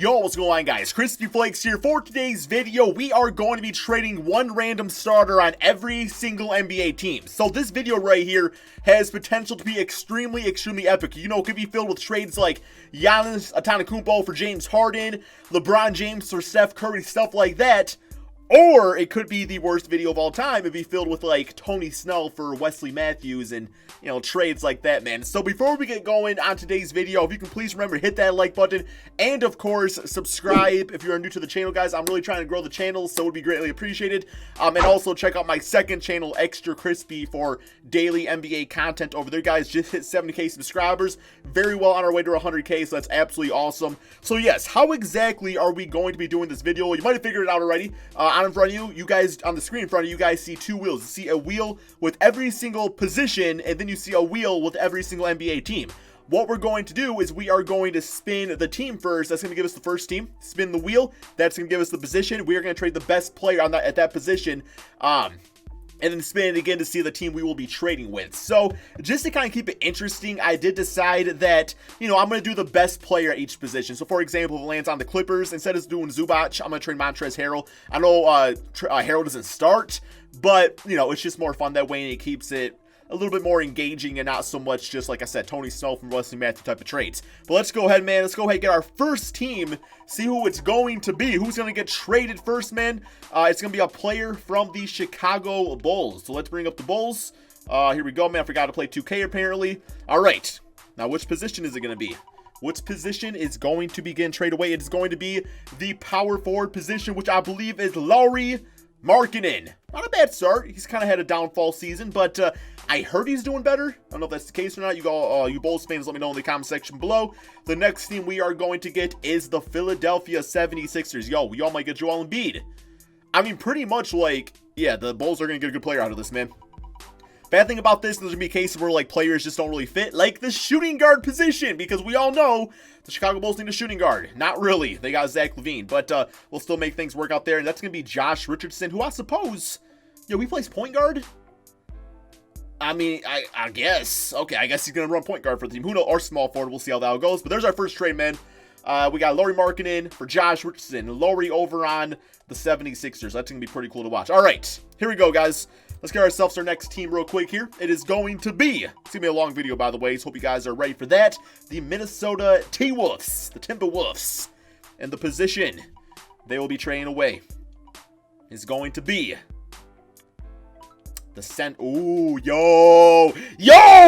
Yo, what's going on, guys? Crispy Flakes here. For today's video, we are going to be trading one random starter on every single NBA team. So this video right here has potential to be extremely epic. You know, it could be filled with trades like Giannis Antetokounmpo for James Harden, LeBron James for Steph Curry, stuff like that. Or it could be the worst video of all time. It'd be filled with like Tony Snell for Wesley Matthews and, you know, trades like that, man. So before we get going on today's video, if you can please remember to hit that like button and of course subscribe if you're new to the channel, guys. I'm really trying to grow the channel, so it would be greatly appreciated. And also check out my second channel, Extra Crispy, for daily NBA content over there, guys. Just hit 70k subscribers. Very well on our way to 100k, so that's absolutely awesome. So yes, how exactly are we going to be doing this video? Well, you might have figured it out already. In front of you guys, on the screen in front of you guys see two wheels. You see a wheel with every single position, and then you see a wheel with every single NBA team. What we're going to do is we are going to spin the team first. That's going to give us the first team. Spin the wheel. That's going to give us the position. We are going to trade the best player on that at that position. And then spin it again to see the team we will be trading with. So just to kind of keep it interesting, I did decide that, you know, I'm going to do the best player at each position. So for example, if it lands on the Clippers, instead of doing Zubac, I'm going to trade Montrezl Harrell. I know Harrell doesn't start, but, you know, it's just more fun that way, and it keeps it a little bit more engaging and not so much just, like I said, Tony Snell from Wesley Matthews type of trades. But let's go ahead, man. Let's go ahead and get our first team, see who it's going to be. Who's going to get traded first, man? It's going to be a player from the Chicago Bulls. So let's bring up the Bulls. Here we go, man. I forgot to play 2K, apparently. All right. Now, which position is it going to be? Which position is going to be getting traded away? It is going to be the power forward position, which I believe is Lauri Markkanen. Not a bad start. He's kind of had a downfall season, but I heard he's doing better. I don't know if that's the case or not. You Bulls fans, let me know in the comment section below. The next team we are going to get is the Philadelphia 76ers. Yo, we all might get Joel Embiid. I mean, pretty much like, yeah, the Bulls are going to get a good player out of this, man. Bad thing about this, there's going to be cases where, like, players just don't really fit, like the shooting guard position, because we all know the Chicago Bulls need a shooting guard. Not really. They got Zach LaVine, but we'll still make things work out there, and that's going to be Josh Richardson, who I suppose, yo, he plays point guard? I mean, I guess. Okay, I guess he's going to run point guard for the team. Who knows? Or small forward. We'll see how that goes, but there's our first trade, man. We got Lauri Markkanen for Josh Richardson. Lauri over on the 76ers. That's going to be pretty cool to watch. All right, here we go, guys. Let's get ourselves our next team real quick here. It is going to be, it's going to be a long video, by the way, so hope you guys are ready for that. The Minnesota T-Wolves, the Timberwolves. And the position they will be trading away is going to be the Ooh, yo,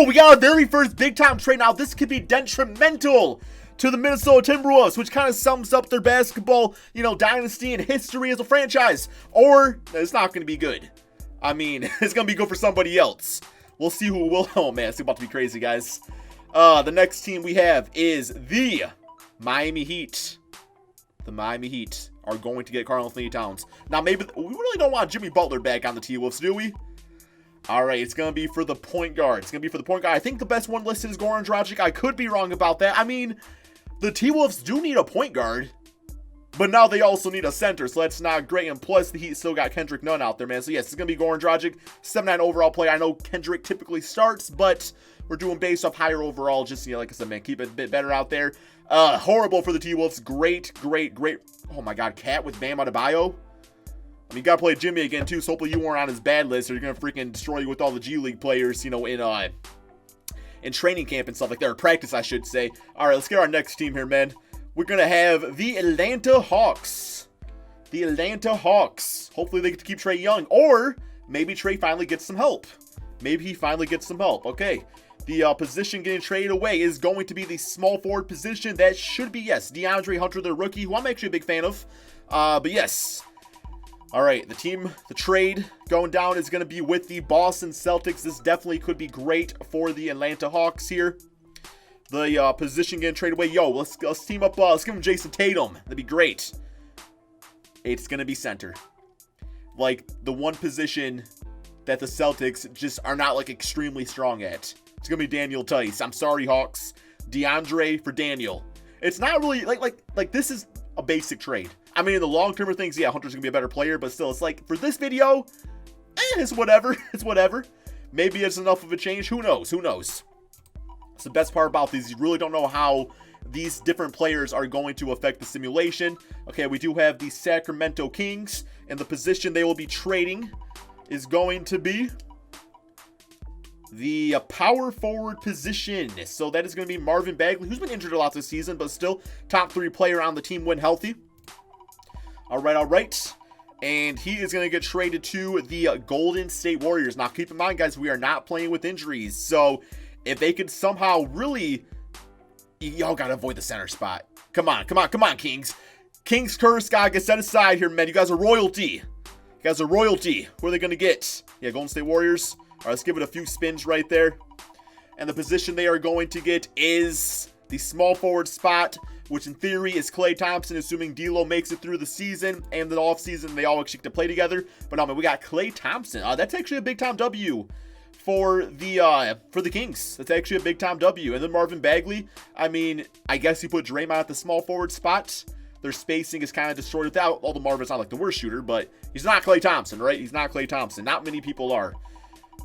we got our very first big-time trade. Now, this could be detrimental to the Minnesota Timberwolves, which kind of sums up their basketball, you know, dynasty and history as a franchise. Or, it's not going to be good. I mean, it's going to be good for somebody else. We'll see who will. Oh, man, it's about to be crazy, guys. The next team we have is the Miami Heat. The Miami Heat are going to get Karl-Anthony Towns. Now, maybe we really don't want Jimmy Butler back on the T-Wolves, do we? All right, it's going to be for the point guard. It's going to be for the point guard. I think the best one listed is Goran Dragic. I could be wrong about that. I mean, the T-Wolves do need a point guard, but now they also need a center, so that's not great. And plus, the Heat still got Kendrick Nunn out there, man. So, yes, it's going to be Goran Dragic, 7'9" overall player. I know Kendrick typically starts, but we're doing based off higher overall. Just, you know, like I said, man, keep it a bit better out there. Horrible for the T-Wolves. Great. Oh, my God, Cat with Bam Adebayo. I mean, you got to play Jimmy again, too, so hopefully you weren't on his bad list, or you're going to freaking destroy you with all the G League players, you know, in training camp and stuff like that, or practice, I should say. All right, let's get our next team here, man. We're going to have the Atlanta Hawks. The Atlanta Hawks. Hopefully they get to keep Trae Young. Or maybe Trae finally gets some help. Maybe he finally gets some help. Okay. The position getting traded away is going to be the small forward position. That should be, yes, DeAndre Hunter, the rookie, who I'm actually a big fan of. But yes. All right. The trade going down is going to be with the Boston Celtics. This definitely could be great for the Atlanta Hawks here. The position getting traded away. Yo, let's team up. Let's give him Jason Tatum. That'd be great. It's going to be center. Like, the one position that the Celtics just are not, like, extremely strong at. It's going to be Daniel Tice. I'm sorry, Hawks. DeAndre for Daniel. It's not really, like this is a basic trade. I mean, in the long term of things, yeah, Hunter's going to be a better player, but still, it's like, for this video, it's whatever. It's whatever. Maybe it's enough of a change. Who knows? Who knows? It's the best part about these. You really don't know how these different players are going to affect the simulation. Okay, we do have the Sacramento Kings, and the position they will be trading is going to be the power forward position. So that is going to be Marvin Bagley, who's been injured a lot this season, but still top 3 player on the team when healthy. All right. And he is going to get traded to the Golden State Warriors. Now, keep in mind, guys, we are not playing with injuries. So if they could somehow really... Y'all got to avoid the center spot. Come on, Kings. King's curse gotta get set aside here, man. You guys are royalty. Who are they going to get? Yeah, Golden State Warriors. All right, let's give it a few spins right there. And the position they are going to get is the small forward spot, which in theory is Klay Thompson, assuming D'Lo makes it through the season and the offseason. They all actually get to play together. But no, man, we got Klay Thompson. That's actually a big-time W for the Kings. That's actually a big-time W. And then Marvin Bagley, I mean, I guess you put Draymond at the small forward spot. Their spacing is kind of distorted without, although Marvin's not like the worst shooter, but he's not Klay Thompson, right? He's not Klay Thompson. Not many people are.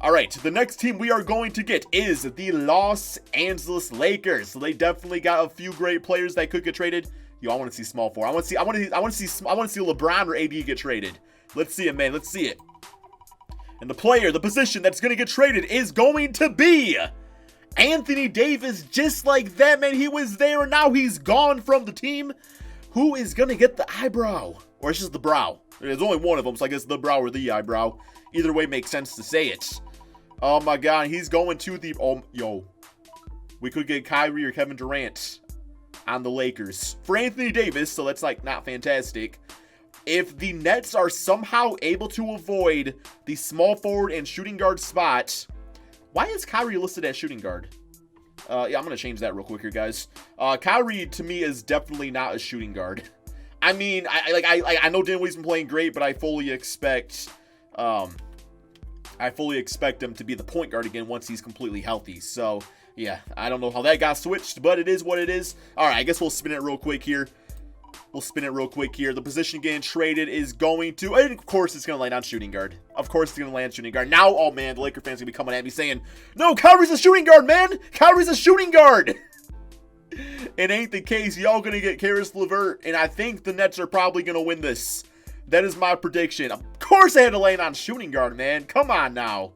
All right, the next team we are going to get is the Los Angeles Lakers. So they definitely got a few great players that could get traded. Yo, I want to see small forward. I want to see LeBron or AD get traded. Let's see it, man. Let's see it. And the position that's going to get traded is going to be Anthony Davis. Just like that, man. He was there and now he's gone from the team. Who is going to get the eyebrow? Or it's just the brow. There's only one of them, so I guess the brow or the eyebrow. Either way makes sense to say it. Oh my God, he's going to the... we could get Kyrie or Kevin Durant on the Lakers. For Anthony Davis, so that's like not fantastic. If the Nets are somehow able to avoid the small forward and shooting guard spot... Why is Kyrie listed as shooting guard? Yeah, I'm going to change that real quick here, guys. Kyrie, to me, is definitely not a shooting guard. I mean, I know Dinwiddie's been playing great, but I fully expect him to be the point guard again once he's completely healthy. So, yeah, I don't know how that got switched, but it is what it is. All right, I guess we'll spin it real quick here. The position getting traded is going to, and of course, it's going to land on shooting guard. Now, oh man, the Laker fans are going to be coming at me saying, no, Kyrie's a shooting guard, man. Kyrie's a shooting guard. It ain't the case. Y'all going to get Caris LeVert, and I think the Nets are probably going to win this. That is my prediction. Of course I had to land on shooting guard, man. Come on now.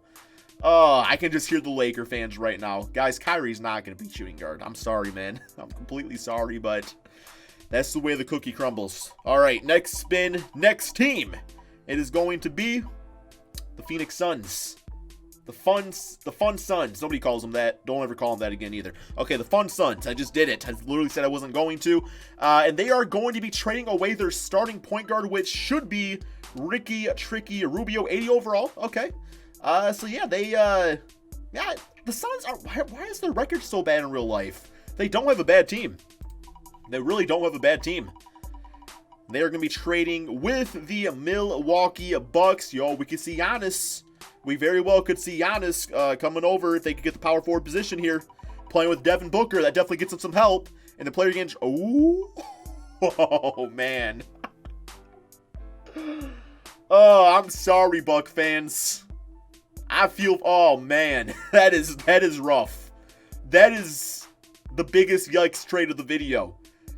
I can just hear the Laker fans right now. Guys, Kyrie's not going to be shooting guard. I'm sorry, man. I'm completely sorry, but that's the way the cookie crumbles. All right, next spin, next team. It is going to be the Phoenix Suns. The Fun Suns. Nobody calls them that. Don't ever call them that again either. Okay, the Fun Suns. I just did it. I literally said I wasn't going to. And they are going to be trading away their starting point guard, which should be Ricky Tricky Rubio, 80 overall. Okay. So yeah, the Suns are. Why is their record so bad in real life? They don't have a bad team. They really don't have a bad team. They are going to be trading with the Milwaukee Bucks. Yo, we can see Giannis. We very well could see Giannis coming over if they could get the power forward position here. Playing with Devin Booker. That definitely gets him some help. And the player against... Oh, man. Oh, I'm sorry, Buck fans. I feel... Oh, man. That is rough. That is the biggest yikes trade of the video.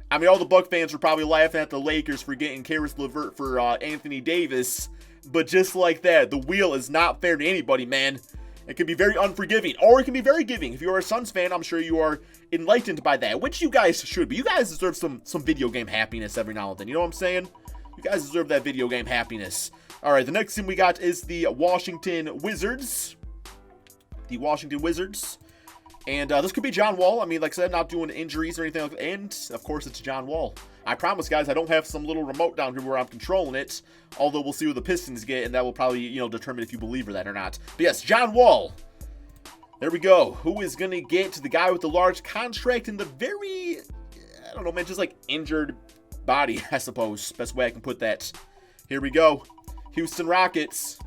I mean, all the Buck fans were probably laughing at the Lakers for getting Caris LeVert for Anthony Davis. But just like that, the wheel is not fair to anybody, man. It can be very unforgiving, or it can be very giving. If you are a Suns fan, I'm sure you are enlightened by that, which you guys should be. You guys deserve some video game happiness every now and then. You know what I'm saying? You guys deserve that video game happiness. All right, the next team we got is the Washington Wizards. And this could be John Wall. I mean, like I said, not doing injuries or anything like that. And, of course, it's John Wall. I promise, guys, I don't have some little remote down here where I'm controlling it. Although we'll see what the Pistons get, and that will probably, determine if you believe that or not. But yes, John Wall. There we go. Who is going to get the guy with the large contract and the very, I don't know, man, just like injured body, I suppose. Best way I can put that. Here we go. Houston Rockets.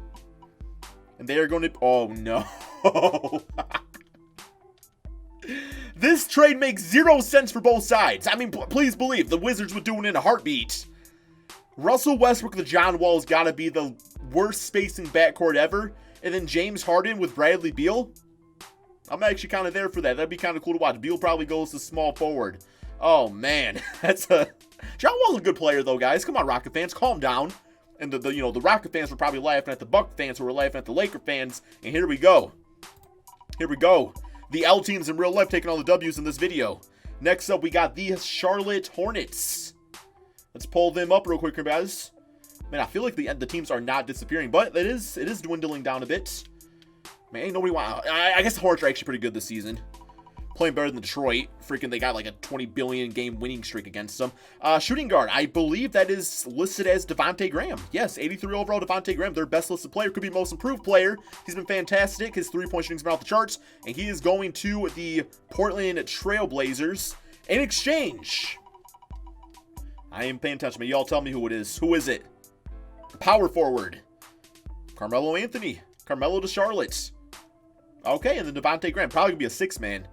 And they are going to, oh no. This trade makes 0 sense for both sides. I mean, please believe the Wizards would do it in a heartbeat. Russell Westbrook with John Wall has got to be the worst spacing backcourt ever. And then James Harden with Bradley Beal. I'm actually kind of there for that. That'd be kind of cool to watch. Beal probably goes to small forward. Oh, man. That's a... John Wall's a good player, though, guys. Come on, Rocket fans. Calm down. And the Rocket fans were probably laughing at the Buck fans who were laughing at the Laker fans. And here we go. Here we go. The L teams in real life taking all the W's in this video. Next up, we got the Charlotte Hornets. Let's pull them up real quick, guys. Man, I feel like the teams are not disappearing, but it is dwindling down a bit. Man, ain't nobody want... I guess the Hornets are actually pretty good this season. Playing better than Detroit. Freaking, they got like a 20 billion game winning streak against them. Shooting guard, I believe that is listed as Devontae Graham. Yes, 83 overall Devontae Graham, their best listed player. Could be most improved player. He's been fantastic. His three-point shooting's been off the charts. And he is going to the Portland Trail Blazers in exchange. I ain't paying attention, but y'all tell me who it is. Who is it? Power forward. Carmelo Anthony. Carmelo to Charlotte. Okay, and then Devontae Graham. Probably going to be a six-man.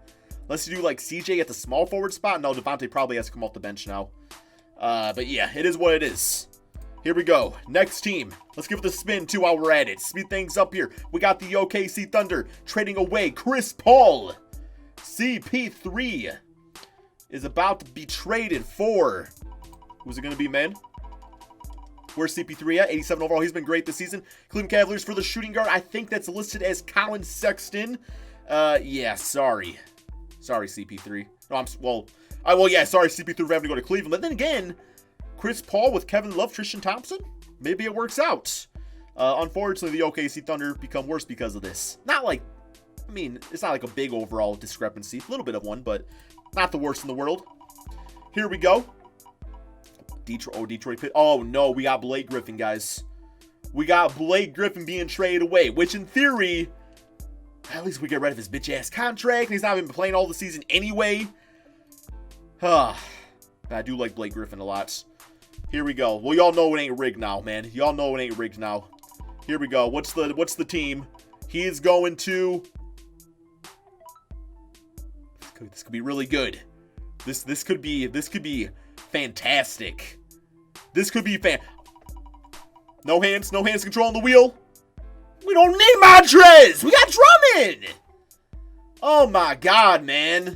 Unless you do like CJ at the small forward spot. No, Devontae probably has to come off the bench now. But yeah, it is what it is. Here we go. Next team. Let's give it a spin too while we're at it. Speed things up here. We got the OKC Thunder trading away Chris Paul. CP3 is about to be traded for... Who's it going to be, man? Where's CP3 at? 87 overall. He's been great this season. Cleveland Cavaliers for the shooting guard. I think that's listed as Colin Sexton. Yeah, sorry. Sorry, CP3. No, yeah, sorry, CP3 for having to go to Cleveland. But then again, Chris Paul with Kevin Love, Tristan Thompson, maybe it works out. Unfortunately, the OKC Thunder become worse because of this. Not like, I mean, it's not like a big overall discrepancy. A little bit of one, but not the worst in the world. Here we go. Detroit. Oh, no, we got Blake Griffin, guys. We got Blake Griffin being traded away, which in theory... At least we get rid of his bitch-ass contract. He's not even playing all the season anyway. I do like Blake Griffin a lot. Here we go. Well, y'all know it ain't rigged now, man. Y'all know it ain't rigged now. Here we go. What's the team? He is going to... This could be really good. This could be fantastic. This could be No hands controlling the wheel. We don't need Montrez. We got Drummond. Oh my God, man.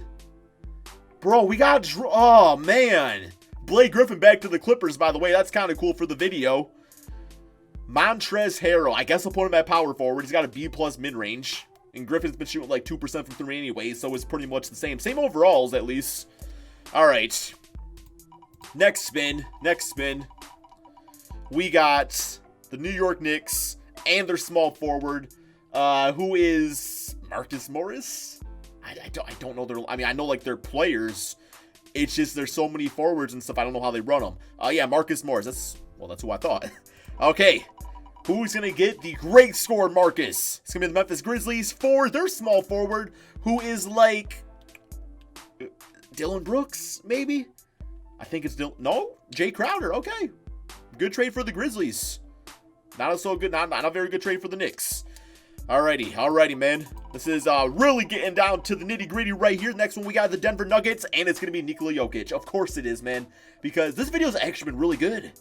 Bro, we got oh man. Blake Griffin back to the Clippers, by the way. That's kind of cool for the video. Montrezl Harrell. I guess I'll put him at power forward. He's got a B+ mid-range. And Griffin's been shooting like 2% from 3 anyway, so it's pretty much the same. Same overalls, at least. All right. Next spin. We got the New York Knicks and their small forward, who is Marcus Morris. I don't know their... I mean, I know like their players. It's just there's so many forwards and stuff. I don't know how they run them. Yeah, Marcus Morris. That's who I thought. Okay. Who's going to get the great scorer Marcus? It's going to be the Memphis Grizzlies for their small forward, who is like Dylan Brooks, maybe? I think it's no? Jay Crowder. Okay. Good trade for the Grizzlies. Not a very good trade for the Knicks. Alrighty, man. This is really getting down to the nitty-gritty right here. Next one, we got the Denver Nuggets, and it's going to be Nikola Jokic. Of course it is, man, because this video has actually been really good.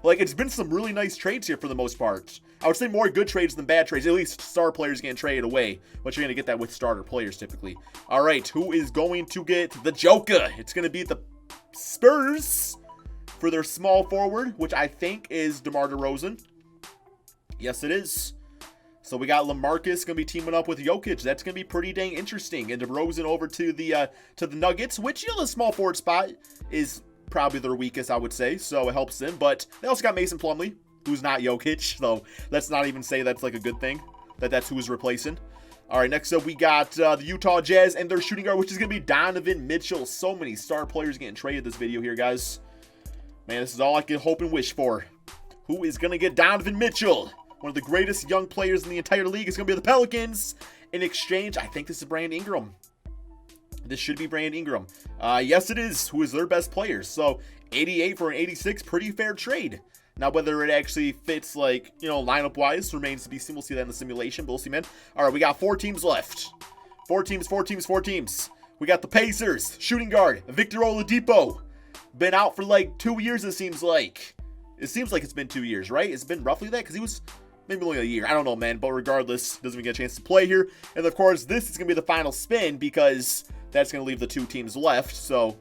Like, it's been some really nice trades here for the most part. I would say more good trades than bad trades. At least star players getting traded away, but you're going to get that with starter players typically. All right, who is going to get the Joker? It's going to be the Spurs for their small forward, which I think is DeMar DeRozan. Yes, it is. So we got LaMarcus going to be teaming up with Jokic. That's going to be pretty dang interesting. And DeRozan over to the Nuggets, which, the small forward spot is probably their weakest, I would say. So it helps them. But they also got Mason Plumlee, who's not Jokic. So let's not even say that's like a good thing, that's who is replacing. All right, next up we got the Utah Jazz and their shooting guard, which is going to be Donovan Mitchell. So many star players getting traded this video here, guys. Man, this is all I can hope and wish for. Who is going to get Donovan Mitchell? One of the greatest young players in the entire league is going to be the Pelicans. In exchange, I think this is Brandon Ingram. This should be Brandon Ingram. Yes, it is. Who is their best player? So, 88 for an 86, pretty fair trade. Now, whether it actually fits, like, lineup-wise, remains to be seen. We'll see that in the simulation, but we'll see, man. All right, we got 4 teams left. 4 teams. We got the Pacers, shooting guard, Victor Oladipo. Been out for, like, 2 years, it seems like. It seems like it's been 2 years, right? It's been roughly that, because he was... maybe only a year. I don't know, man. But regardless, doesn't even get a chance to play here. And of course, this is going to be the final spin because that's going to leave the 2 teams left. So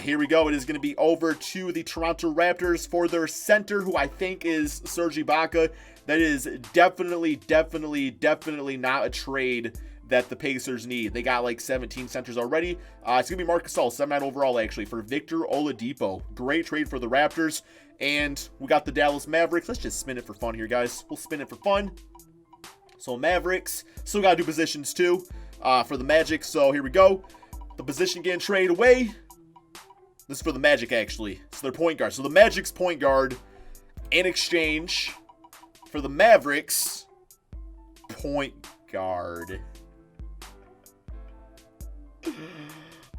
Here we go. It is going to be over to the Toronto Raptors for their center, who I think is Serge Ibaka. That is definitely not a trade that the Pacers need. They got like 17 centers already. It's going to be Marc Gasol, 7-9 overall, actually, for Victor Oladipo. Great trade for the Raptors. And we got the Dallas Mavericks. Let's just spin it for fun here, guys. We'll spin it for fun. So Mavericks. Still got to do positions, too, for the Magic. So here we go. The position getting traded away. This is for the Magic, actually. It's their point guard. So the Magic's point guard in exchange for the Mavericks point guard.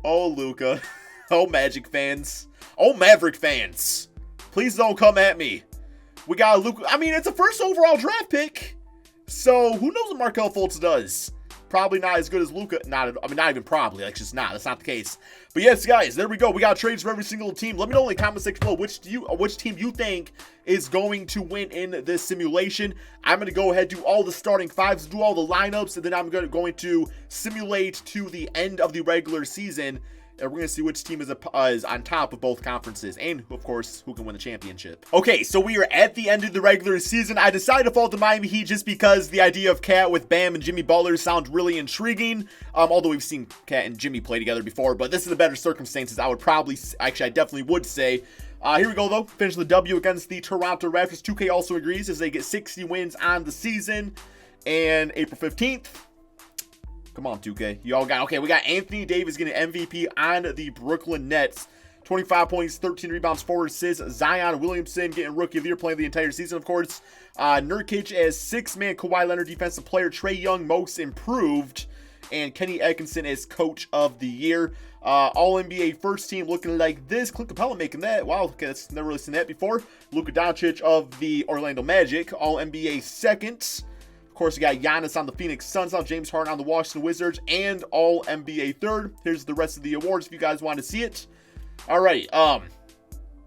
Oh, Luka. Oh, Magic fans. Oh, Maverick fans. Please don't come at me. We got Luka. I mean, it's a first overall draft pick. So, who knows what Markelle Fultz does? Probably not as good as Luka. Not even probably. Like, just not. That's not the case. But yes, guys, there we go. We got trades for every single team. Let me know in the comment section below which team you think is going to win in this simulation. I'm going to go ahead, do all the starting fives, do all the lineups, and then I'm going to simulate to the end of the regular season. And we're going to see which team is on top of both conferences. And, of course, who can win the championship. Okay, so we are at the end of the regular season. I decided to fall to Miami Heat just because the idea of Cat with Bam and Jimmy Butler sounds really intriguing. Although we've seen Cat and Jimmy play together before. But this is the better circumstances. I definitely would say. Here we go, though. Finish the W against the Toronto Raptors. 2K also agrees as they get 60 wins on the season. And April 15th. Come on, 2K. Y'all got, okay, we got Anthony Davis getting MVP on the Brooklyn Nets. 25 points, 13 rebounds, 4 assists. Zion Williamson getting Rookie of the Year, playing the entire season, of course. Nurkic as 6-man Kawhi Leonard Defensive Player. Trae Young, Most Improved. And Kenny Atkinson as Coach of the Year. All-NBA first team looking like this. Clint Capella making that. Wow, okay, that's never really seen that before. Luka Doncic of the Orlando Magic. All-NBA second. Of course, you got Giannis on the Phoenix Suns, now James Harden on the Washington Wizards, and All-NBA third. Here's the rest of the awards if you guys want to see it. All right,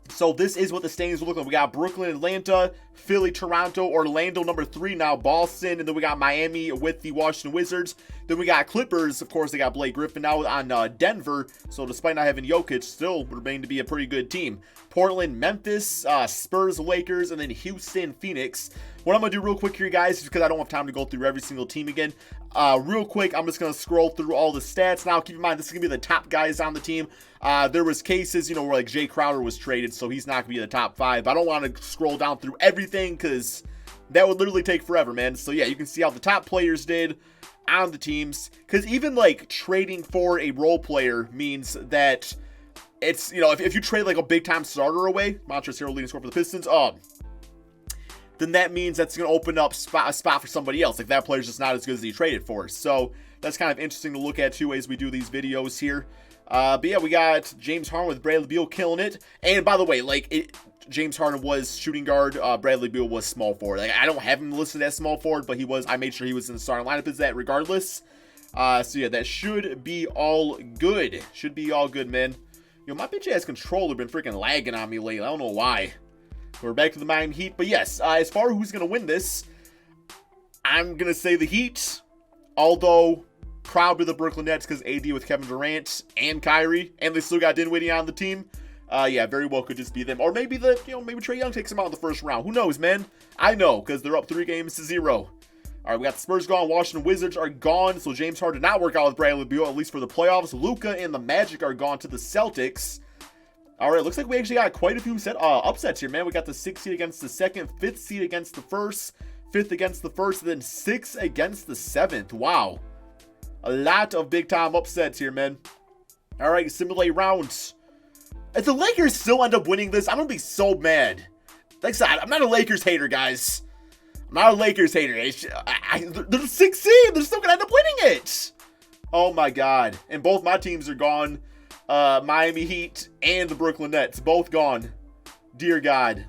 so this is what the standings look like. We got Brooklyn, Atlanta, Philly, Toronto, Orlando, number 3 now, Boston, and then we got Miami with the Washington Wizards. Then we got Clippers. Of course, they got Blake Griffin now on Denver, so despite not having Jokic, still remain to be a pretty good team. Portland, Memphis, Spurs, Lakers, and then Houston, Phoenix. What I'm going to do real quick here, guys, because I don't have time to go through every single team again. Real quick, I'm just going to scroll through all the stats. Now, keep in mind, this is going to be the top guys on the team. There was cases, you know, where like Jay Crowder was traded, so he's not going to be in the top 5. I don't want to scroll down through everything because that would literally take forever, man. So, yeah, you can see how the top players did on the teams. Because even, like, trading for a role player means that it's, you know, if you trade, like, a big-time starter away, Montrezl Harrell leading scorer for the Pistons, then that means that's going to open up a spot for somebody else. Like, that player's just not as good as he traded for. So, that's kind of interesting to look at, too, as we do these videos here. But, yeah, we got James Harden with Bradley Beal killing it. And, by the way, like, James Harden was shooting guard. Bradley Beal was small forward. Like, I don't have him listed as small forward, but I made sure he was in the starting lineup as that regardless. So, yeah, that should be all good. Should be all good, man. Yo, my bitch ass controller been freaking lagging on me lately. I don't know why. We're back to the Miami Heat. But yes, as far as who's going to win this, I'm going to say the Heat. Although, probably the Brooklyn Nets because AD with Kevin Durant and Kyrie. And they still got Dinwiddie on the team. Yeah, very well could just be them. Or maybe maybe Trae Young takes them out in the first round. Who knows, man? I know, because they're up 3-0. All right, we got the Spurs gone. Washington Wizards are gone. So James Harden did not work out with Bradley Beal, at least for the playoffs. Luka and the Magic are gone to the Celtics. All right, looks like we actually got quite a few upsets here, man. We got the 6th seed against the 2nd, 5th seed against the 1st, 5th against the 1st, and then 6th against the 7th. Wow. A lot of big-time upsets here, man. All right, simulate rounds. If the Lakers still end up winning this, I'm going to be so mad. Like I said, I'm not a Lakers hater, guys. I'm not a Lakers hater. They're the 6th seed. They're still going to end up winning it. Oh, my God. And both my teams are gone. Miami Heat and the Brooklyn Nets. Both gone. Dear God.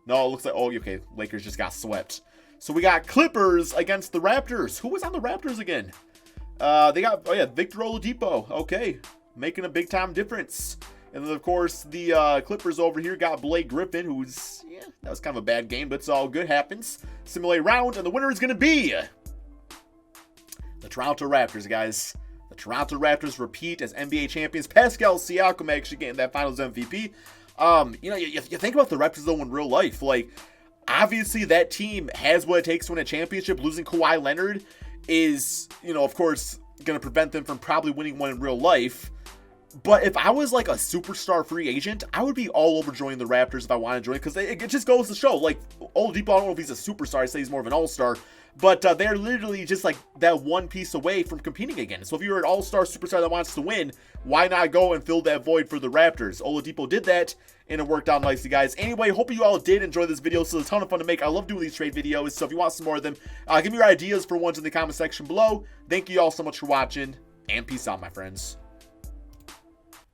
No, it looks like... Oh, okay. Lakers just got swept. So we got Clippers against the Raptors. Who was on the Raptors again? They got... Oh, yeah. Victor Oladipo. Okay. Making a big-time difference. And then, of course, the Clippers over here got Blake Griffin, who's... Yeah, that was kind of a bad game, but it's all good. Happens. Simulate round, and the winner is going to be... the Toronto Raptors, guys. The Toronto Raptors repeat as NBA champions. Pascal Siakam actually getting that Finals MVP. You know, you think about the Raptors though in real life. Like, obviously that team has what it takes to win a championship. Losing Kawhi Leonard is, you know, of course, going to prevent them from probably winning one in real life. But if I was like a superstar free agent, I would be all over joining the Raptors if I wanted to join, because it just goes to show, like, Oladipo, I don't know if he's a superstar, I say he's more of an all-star, but they're literally just like that one piece away from competing again. So if you're an all-star superstar that wants to win, why not go and fill that void for the Raptors? Oladipo did that, and it worked out nicely, guys. Anyway, hope you all did enjoy this video. So it's a ton of fun to make. I love doing these trade videos, so if you want some more of them, give me your ideas for ones in the comment section below. Thank you all so much for watching, and peace out, my friends.